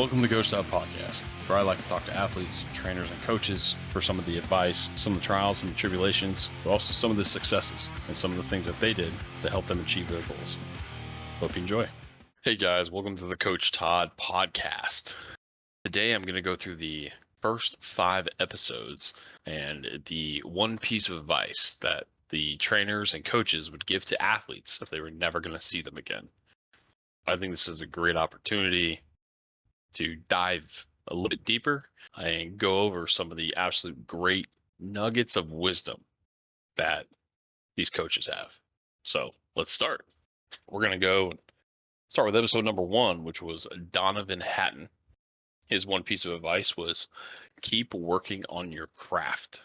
Welcome to the Coach Out Podcast, where I like to talk to athletes, trainers, and coaches for some of the advice, some of the trials, some of the tribulations, but also some of the successes and some of the things that they did to help them achieve their goals. Hope you enjoy. Hey guys, welcome to the Coach Todd Podcast. Today I'm going to go through the first 5 episodes and the one piece of advice that the trainers and coaches would give to athletes if they were never going to see them again. I think this is a great opportunity to dive a little bit deeper and go over some of the absolute great nuggets of wisdom that these coaches have. So let's start. We're going to go start with episode number 1, which was Donovan Hatton. His one piece of advice was keep working on your craft.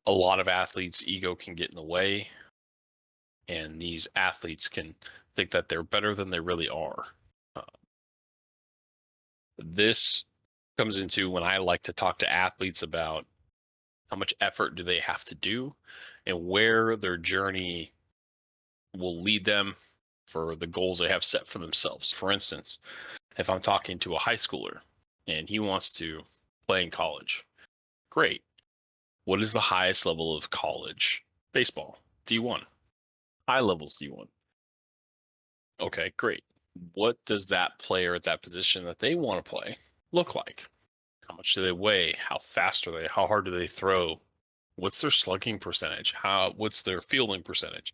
A lot of athletes' ego can get in the way, and these athletes can think that they're better than they really are. This comes into when I like to talk to athletes about how much effort do they have to do and where their journey will lead them for the goals they have set for themselves. For instance, if I'm talking to a high schooler and he wants to play in college, great. What is the highest level of college baseball? D1. High levels D1. Okay, great. What does that player at that position that they want to play look like? How much do they weigh? How fast are they? How hard do they throw? What's their slugging percentage? What's their fielding percentage?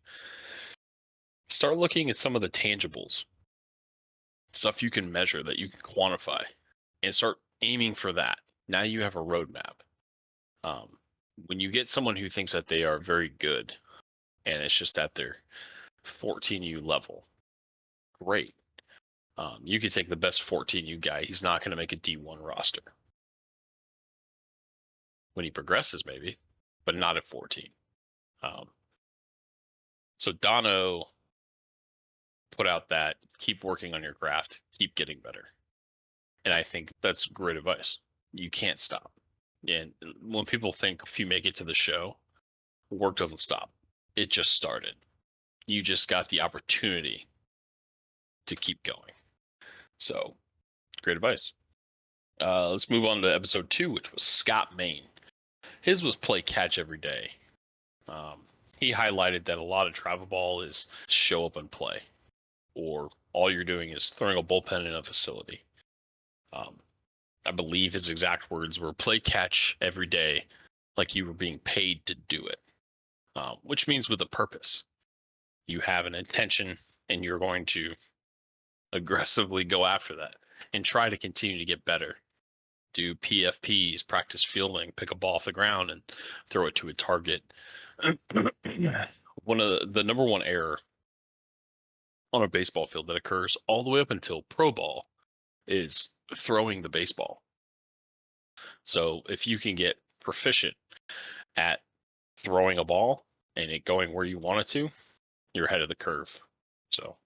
Start looking at some of the tangibles, stuff you can measure that you can quantify, and start aiming for that. Now you have a roadmap. Um, when you get someone who thinks that they are very good and it's just at their 14U level, great. You could take the best 14U guy. He's not going to make a D1 roster. When he progresses, maybe, but not at 14. So Dono put out that keep working on your craft, keep getting better. And I think that's great advice. You can't stop. And when people think if you make it to the show, work doesn't stop. It just started. You just got the opportunity to keep going. So great advice. Let's move on to episode 2, which was Scott Main. His was play catch every day. He highlighted that a lot of travel ball is show up and play, or all you're doing is throwing a bullpen in a facility. I believe his exact words were play catch every day like you were being paid to do it, which means with a purpose. You have an intention and you're going to aggressively go after that and try to continue to get better. Do PFPs, practice fielding, pick a ball off the ground and throw it to a target. One of the number one error on a baseball field that occurs all the way up until pro ball is throwing the baseball. So if you can get proficient at throwing a ball and it going where you want it to, you're ahead of the curve. So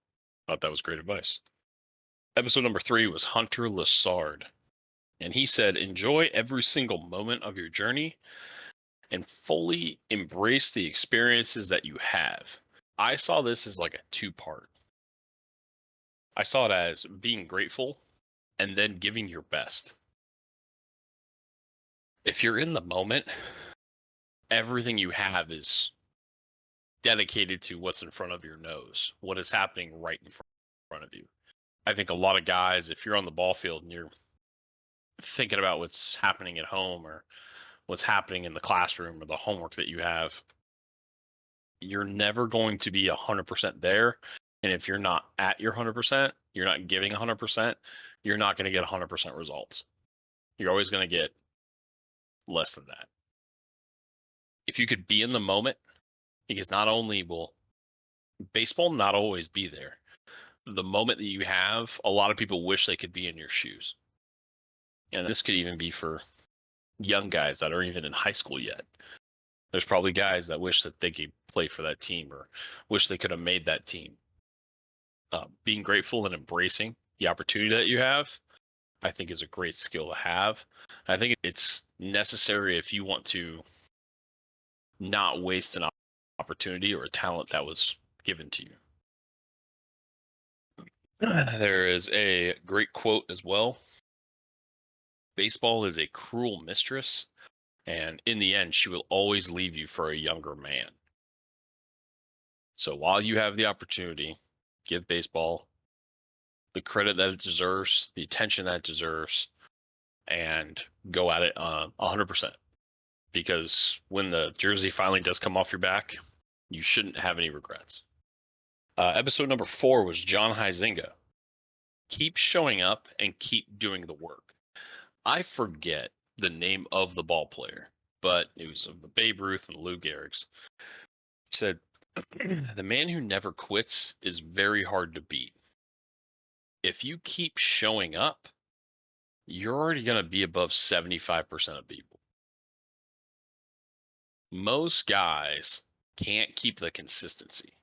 I thought that was great advice. Episode number 3 was Hunter Lassard. And he said, enjoy every single moment of your journey and fully embrace the experiences that you have. I saw this as like a 2-part. I saw it as being grateful and then giving your best. If you're in the moment, everything you have is dedicated to what's in front of your nose, what is happening right in front of you. I think a lot of guys, if you're on the ball field and you're thinking about what's happening at home or what's happening in the classroom or the homework that you have, you're never going to be 100% there. And if you're not at your 100%, you're not giving 100%, you're not going to get 100% results. You're always going to get less than that. If you could be in the moment, because not only will baseball not always be there, the moment that you have, a lot of people wish they could be in your shoes. And this could even be for young guys that aren't even in high school yet. There's probably guys that wish that they could play for that team or wish they could have made that team. Being grateful and embracing the opportunity that you have, I think is a great skill to have. I think it's necessary if you want to not waste an opportunity or a talent that was given to you. There is a great quote as well. Baseball is a cruel mistress, and in the end, she will always leave you for a younger man. So while you have the opportunity, give baseball the credit that it deserves, the attention that it deserves, and go at it 100%. Because when the jersey finally does come off your back, you shouldn't have any regrets. Episode number 4 was John Huizinga. Keep showing up and keep doing the work. I forget the name of the ball player, but it was Babe Ruth and Lou Gehrig's. He said, the man who never quits is very hard to beat. If you keep showing up, you're already going to be above 75% of people. Most guys can't keep the consistency.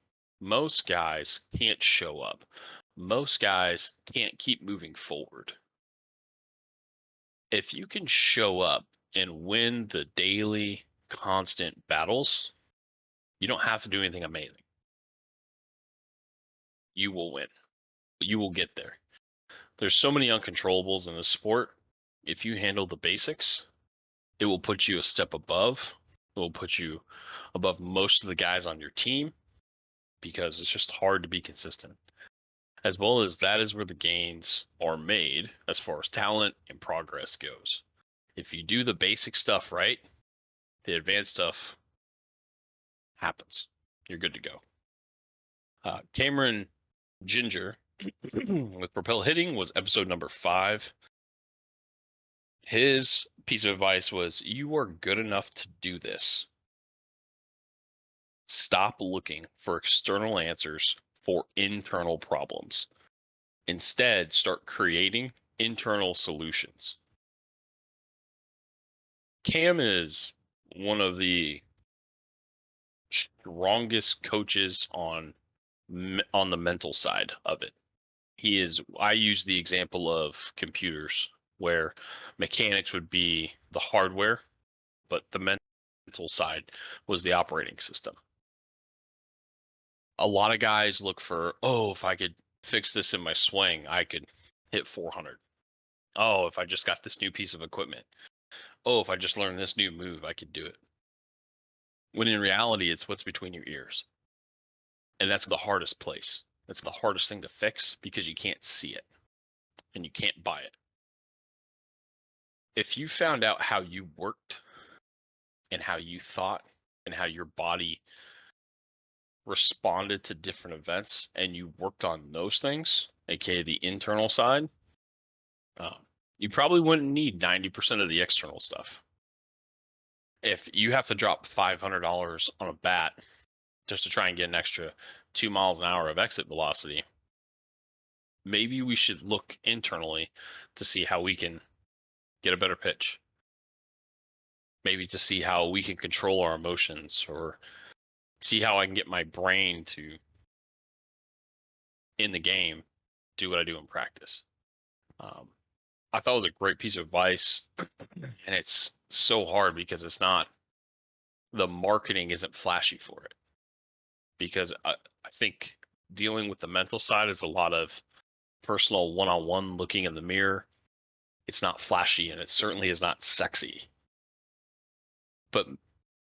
Most guys can't show up. Most guys can't keep moving forward. If you can show up and win the daily, constant battles, you don't have to do anything amazing. You will win. You will get there. There's so many uncontrollables in this sport. If you handle the basics, it will put you a step above. It will put you above most of the guys on your team because it's just hard to be consistent. As well as that is where the gains are made as far as talent and progress goes. If you do the basic stuff right, the advanced stuff happens. You're good to go. Cameron Ginger with Propel Hitting was episode number 5. His piece of advice was, you are good enough to do this. Stop looking for external answers for internal problems. Instead, start creating internal solutions. Cam is one of the strongest coaches on the mental side of it. I use the example of computers where mechanics would be the hardware, but the mental side was the operating system. A lot of guys look for, oh, if I could fix this in my swing, I could hit 400. Oh, if I just got this new piece of equipment. Oh, if I just learned this new move, I could do it. When in reality, it's what's between your ears. And that's the hardest place. That's the hardest thing to fix because you can't see it and you can't buy it. If you found out how you worked and how you thought and how your body responded to different events and you worked on those things, aka the internal side, you probably wouldn't need 90% of the external stuff. If you have to drop $500 on a bat just to try and get an extra 2 miles an hour of exit velocity, maybe we should look internally to see how we can get a better pitch. Maybe to see how we can control our emotions or see how I can get my brain to, in the game, do what I do in practice. I thought it was a great piece of advice. And it's so hard because the marketing isn't flashy for it. Because I think dealing with the mental side is a lot of personal one-on-one looking in the mirror. It's not flashy and it certainly is not sexy. But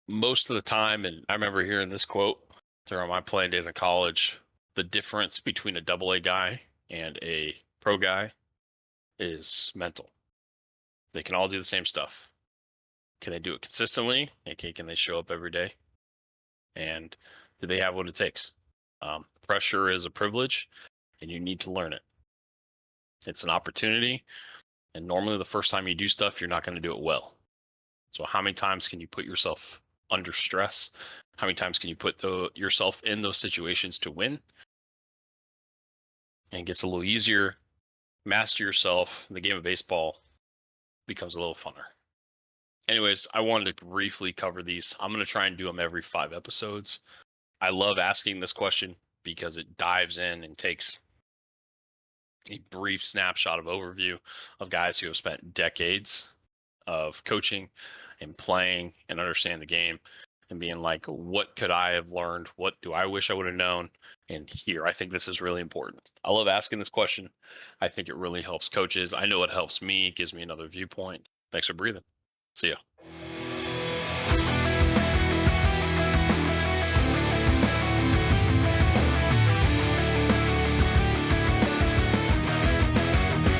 most of the time, and I remember hearing this quote during my playing days in college, the difference between a double A guy and a pro guy is mental. They can all do the same stuff. Can they do it consistently? Okay, can they show up every day? And do they have what it takes? Pressure is a privilege and you need to learn it. It's an opportunity. And normally the first time you do stuff, you're not going to do it well. So how many times can you put yourself under stress? How many times can you put yourself in those situations to win? And it gets a little easier. Master yourself. The game of baseball becomes a little funner. Anyways, I wanted to briefly cover these. I'm going to try and do them every 5 episodes. I love asking this question because it dives in and takes a brief snapshot of overview of guys who have spent decades of coaching and playing and understand the game. and being like, what could I have learned? What do I wish I would have known? And here, I think this is really important. I love asking this question. I think it really helps coaches. I know it helps me, it gives me another viewpoint. Thanks for breathing. See ya.